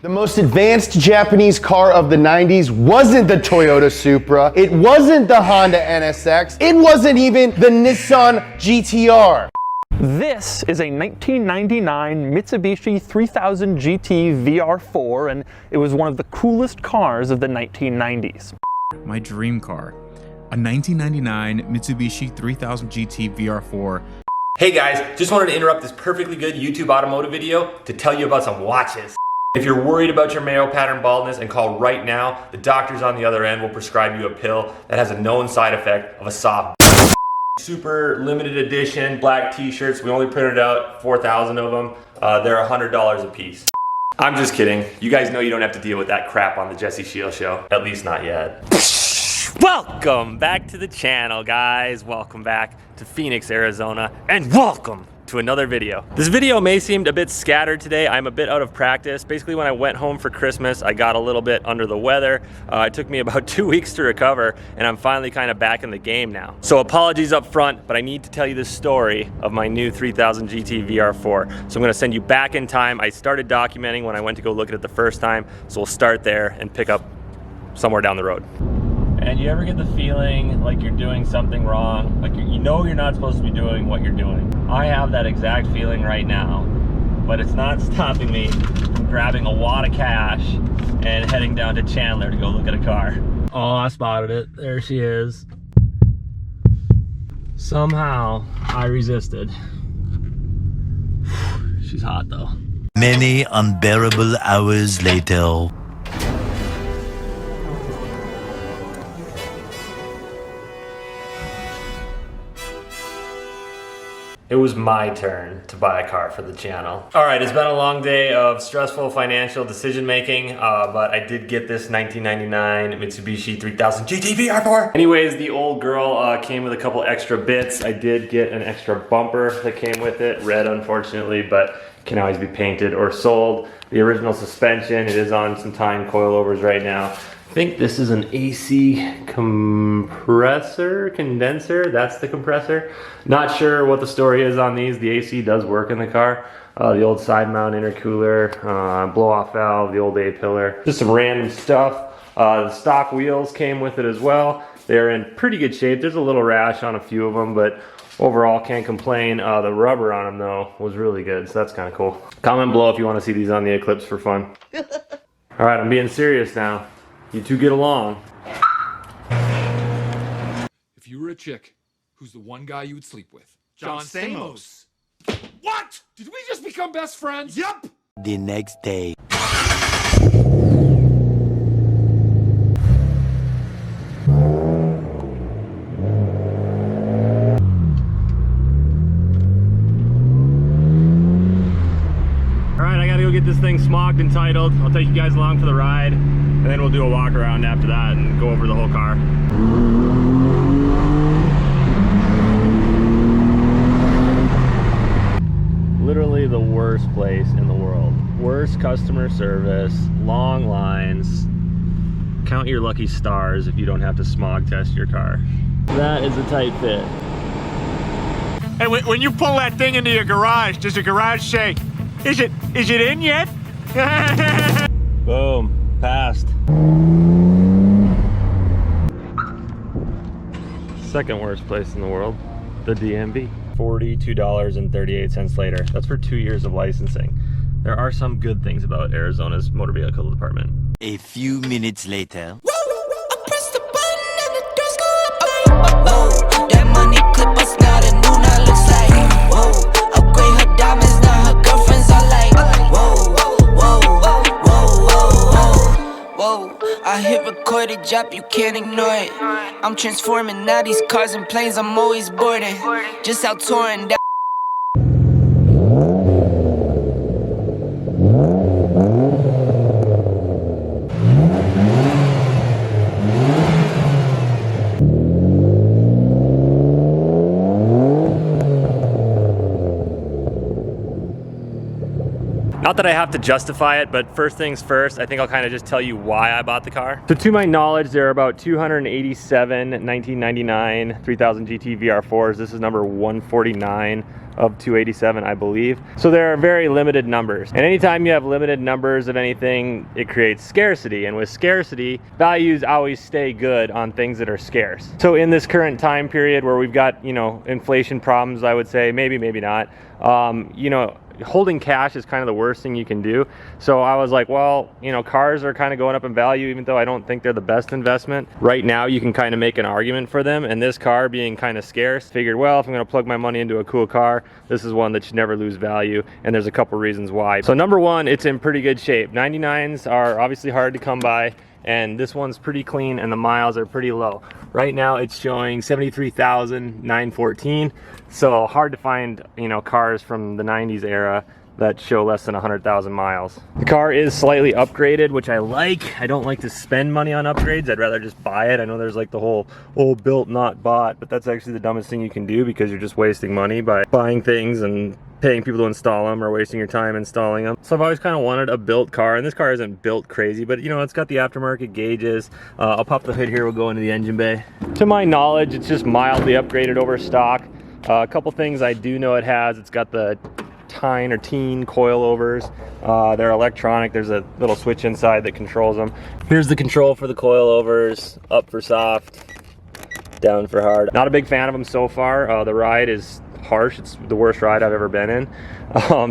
The most advanced Japanese car of the 90s wasn't the Toyota Supra, it wasn't the Honda NSX, it wasn't even the Nissan GTR. This is a 1999 Mitsubishi 3000 GT VR4, and it was one of the coolest cars of the 1990s. My dream car, a 1999 Mitsubishi 3000 GT VR4. Hey guys, just wanted to interrupt this perfectly good YouTube automotive video to tell you about some watches. If you're worried about your male pattern baldness and call right now, the doctors on the other end will prescribe you a pill that has a known side effect of a soft. Super limited edition black t-shirts. We only printed out 4,000 of them. They're $100 a piece. I'm just kidding. You guys know you don't have to deal with that crap on the Jesse Shield show. At least not yet. Welcome back to the channel, guys. Welcome back to Phoenix, Arizona, and welcome to another video. This video may seem a bit scattered today. I'm a bit out of practice. Basically, when I went home for Christmas, I got a little bit under the weather. It took me about 2 weeks to recover, and I'm finally kind of back in the game now. So apologies up front, but I need to tell you the story of my new 3000 GT VR4. So I'm gonna send you back in time. I started documenting when I went to go look at it the first time, so we'll start there and pick up somewhere down the road. And you ever get the feeling like you're doing something wrong? Like you know you're not supposed to be doing what you're doing. I have that exact feeling right now, but it's not stopping me from grabbing a wad of cash and heading down to Chandler to go look at a car. Oh, I spotted it. There she is. Somehow I resisted. She's hot though. Many unbearable hours later. It was my turn to buy a car for the channel. All right, it's been a long day of stressful financial decision making, but I did get this 1999 Mitsubishi 3000 GT VR4. Anyways, the old girl came with a couple extra bits. I did get an extra bumper that came with it, red unfortunately, but can always be painted or sold. The original suspension, it is on some tying coilovers right now. I think this is an AC condenser, that's the compressor. Not sure what the story is on these. The AC does work in the car. The old side mount intercooler, blow off valve, the old A-pillar. Just some random stuff. The stock wheels came with it as well. They're in pretty good shape. There's a little rash on a few of them, but overall can't complain. The rubber on them though was really good, so that's kind of cool. Comment below if you want to see these on the Eclipse for fun. All right, I'm being serious now. You two get along. If you were a chick, who's the one guy you would sleep with? John Stamos. What? Did we just become best friends? Yup. The next day. Alright, I gotta go get this thing smogged and titled. I'll take you guys along for the ride, and then we'll do a walk around after that and go over the whole car. Literally the worst place in the world. Worst customer service, long lines. Count your lucky stars if you don't have to smog test your car. That is a tight fit. Hey, when you pull that thing into your garage, does the garage say, is it in yet? Boom, passed. Second worst place in the world, the DMV. $42.38 later. That's for 2 years of licensing. There are some good things about Arizona's motor vehicle department. A few minutes later. That money clip us now, the new now looks like, whoa, upgrade her diamonds, now her girlfriends are like, whoa, whoa, whoa, whoa, whoa, I hit record it, drop, you can't ignore it. I'm transforming now these cars and planes, I'm always boarding, just out touring down. Not that I have to justify it, but first things first, I think I'll kind of just tell you why I bought the car. So to my knowledge, there are about 287 1999 3000 GT VR4s. This is number 149 of 287, I believe. So there are very limited numbers. And anytime you have limited numbers of anything, it creates scarcity. And with scarcity, values always stay good on things that are scarce. So in this current time period where we've got, you know, inflation problems, I would say, maybe not, you know, holding cash is kind of the worst thing you can do. So I was like, well, you know, cars are kind of going up in value, even though I don't think they're the best investment. Right now, you can kind of make an argument for them. And this car being kind of scarce, figured, well, if I'm going to plug my money into a cool car, this is one that should never lose value. And there's a couple reasons why. So number one, it's in pretty good shape. 99s are obviously hard to come by, and this one's pretty clean and the miles are pretty low. Right now it's showing 73,914. So hard to find, you know, cars from the 90s era that show less than 100,000 miles. The car is slightly upgraded, which I like. I don't like to spend money on upgrades. I'd rather just buy it. I know there's like the whole, oh, built not bought, but that's actually the dumbest thing you can do, because you're just wasting money by buying things and paying people to install them, or wasting your time installing them. So I've always kind of wanted a built car, and this car isn't built crazy, but you know, it's got the aftermarket gauges. I'll pop the hood here, we'll go into the engine bay. To my knowledge, it's just mildly upgraded over stock. A couple things I do know it has. It's got the teen coilovers. They're electronic. There's a little switch inside that controls them. Here's the control for the coilovers: up for soft, down for hard. Not a big fan of them so far. The ride is harsh. It's the worst ride I've ever been in.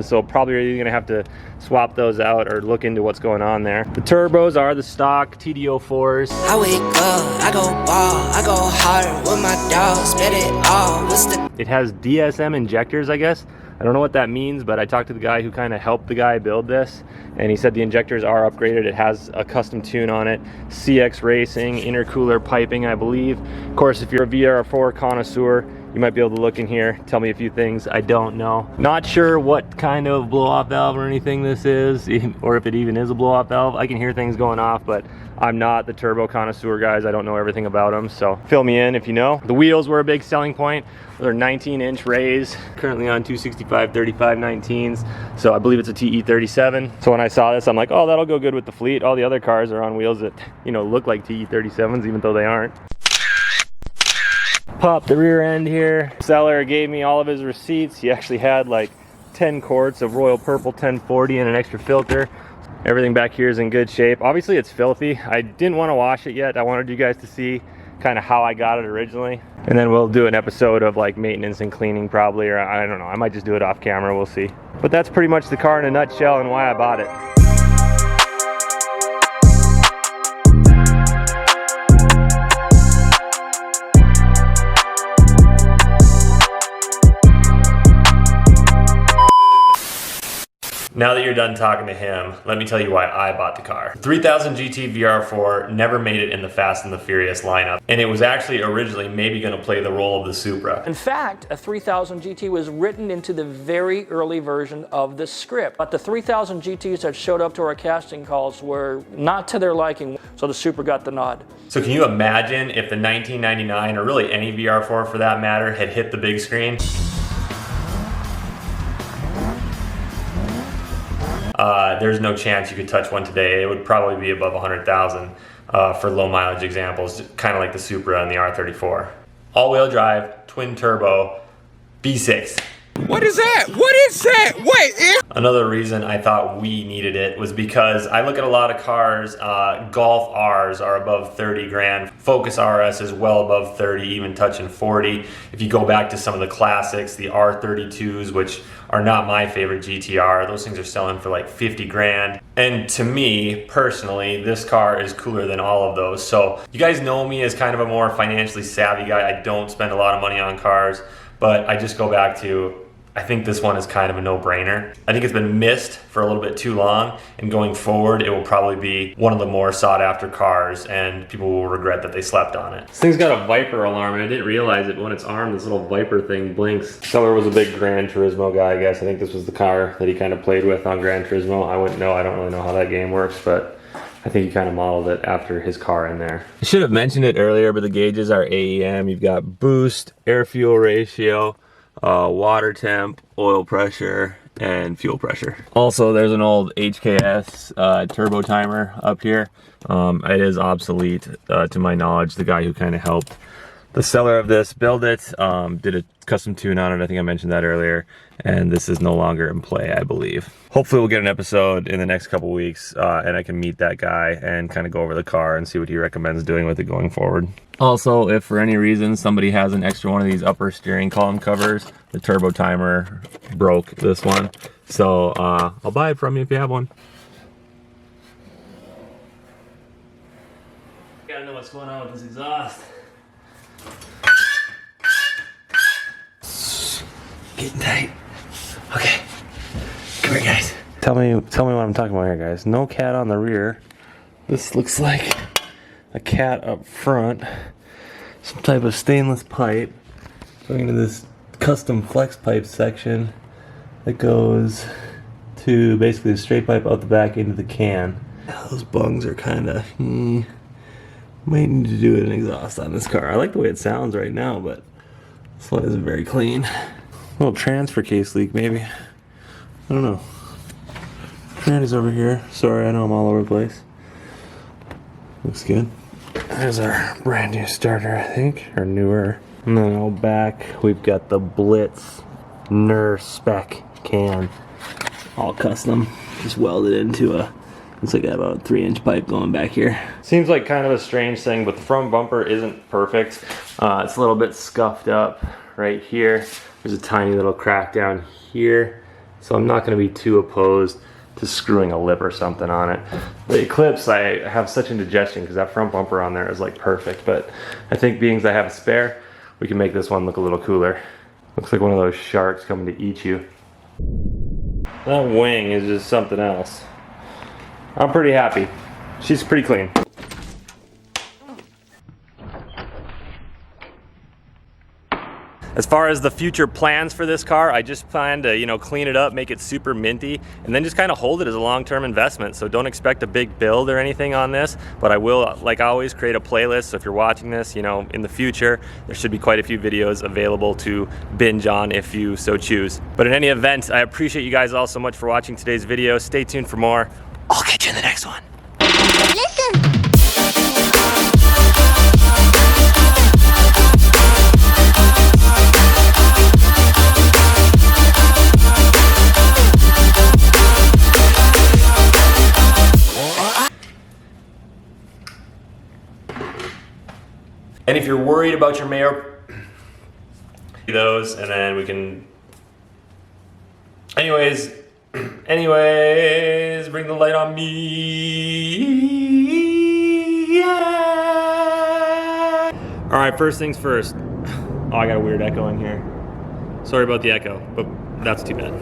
So probably gonna have to swap those out or look into what's going on there. The turbos are the stock TD04s. I wake up, I go ball, I go hard with my dog, spit it all. What's the It has DSM injectors, I guess. I don't know what that means, but I talked to the guy who kind of helped the guy build this, and he said the injectors are upgraded. It has a custom tune on it, CX Racing, intercooler piping, I believe. Of course, if you're a VR4 connoisseur, you might be able to look in here, tell me a few things. I don't know. Not sure what kind of blow-off valve or anything this is, or if it even is a blow-off valve. I can hear things going off, but I'm not the turbo connoisseur, guys. I don't know everything about them, so fill me in if you know. The wheels were a big selling point. They're 19-inch rays, currently on 265 35 19s, so I believe it's a TE37. So when I saw this, I'm like, oh, that'll go good with the fleet. All the other cars are on wheels that, you know, look like TE37s, even though they aren't. Pop the rear end here. Seller gave me all of his receipts. He actually had like 10 quarts of Royal Purple 1040 and an extra filter. Everything back here is in good shape. Obviously it's filthy. I didn't want to wash it yet. I wanted you guys to see kind of how I got it originally. And then we'll do an episode of like maintenance and cleaning probably, or I don't know. I might just do it off camera, we'll see. But that's pretty much the car in a nutshell and why I bought it. Now that you're done talking to him, let me tell you why I bought the car. 3000 GT VR4 never made it in the Fast and the Furious lineup, and it was actually originally maybe going to play the role of the Supra. In fact, a 3000 GT was written into the very early version of the script, but the 3000 GTs that showed up to our casting calls were not to their liking, so the Supra got the nod. So can you imagine if the 1999, or really any VR4 for that matter, had hit the big screen? There's no chance you could touch one today. It would probably be above 100,000 for low mileage examples, kind of like the Supra and the R34. All-wheel drive, twin turbo, V6. What is that? What is that? Wait, Another reason I thought we needed it was because I look at a lot of cars, Golf Rs are above 30 grand, Focus RS is well above 30, even touching 40. If you go back to some of the classics, the R32s, which are not my favorite GTR, those things are selling for like 50 grand. And to me, personally, this car is cooler than all of those. So you guys know me as kind of a more financially savvy guy. I don't spend a lot of money on cars, but I just go back to, I think this one is kind of a no-brainer. I think it's been missed for a little bit too long, and going forward, it will probably be one of the more sought-after cars, and people will regret that they slept on it. This thing's got a Viper alarm, and I didn't realize it when it's armed. This little Viper thing blinks. Seller was a big Gran Turismo guy, I guess. I think this was the car that he kind of played with on Gran Turismo. I wouldn't know. I don't really know how that game works, but I think he kind of modeled it after his car in there. I should have mentioned it earlier, but the gauges are AEM. You've got boost, air-fuel ratio, water temp, oil pressure, and fuel pressure. Also, there's an old HKS turbo timer up here. It is obsolete to my knowledge. The guy who kind of helped The seller of this built it, did a custom tune on it. I think I mentioned that earlier. And this is no longer in play, I believe. Hopefully we'll get an episode in the next couple weeks and I can meet that guy and kind of go over the car and see what he recommends doing with it going forward. Also, if for any reason somebody has an extra one of these upper steering column covers, the turbo timer broke this one. So I'll buy it from you if you have one. Gotta know what's going on with this exhaust. Getting tight. Okay, come here, guys. Tell me what I'm talking about here, guys. No cat on the rear. This looks like a cat up front. Some type of stainless pipe going into this custom flex pipe section that goes to basically a straight pipe out the back into the can. Those bungs are kind of. Might need to do an exhaust on this car. I like the way it sounds right now, but this one isn't very clean. Little transfer case leak, maybe. I don't know. Tranny's over here. Sorry, I know I'm all over the place. Looks good. There's our brand new starter, I think, or newer. And then out back, we've got the Blitz NER spec can, all custom, just welded into a. Looks like I have about a 3-inch pipe going back here. Seems like kind of a strange thing, but the front bumper isn't perfect. It's a little bit scuffed up right here. There's a tiny little crack down here. So I'm not gonna be too opposed to screwing a lip or something on it. The Eclipse, I have such indigestion because that front bumper on there is like perfect, but I think being as I have a spare, we can make this one look a little cooler. Looks like one of those sharks coming to eat you. That wing is just something else. I'm pretty happy. She's pretty clean. As far as the future plans for this car, I just plan to, clean it up, make it super minty, and then just kind of hold it as a long-term investment. So don't expect a big build or anything on this, but I will, like always, create a playlist. So if you're watching this, in the future, there should be quite a few videos available to binge on if you so choose. But in any event, I appreciate you guys all so much for watching today's video. Stay tuned for more. I'll catch you in the next one. Listen. And if you're worried about your mayo, those, and then we can. Anyways, bring the light on me. Yeah. All right, first things first. Oh, I got a weird echo in here. Sorry about the echo, but that's too bad.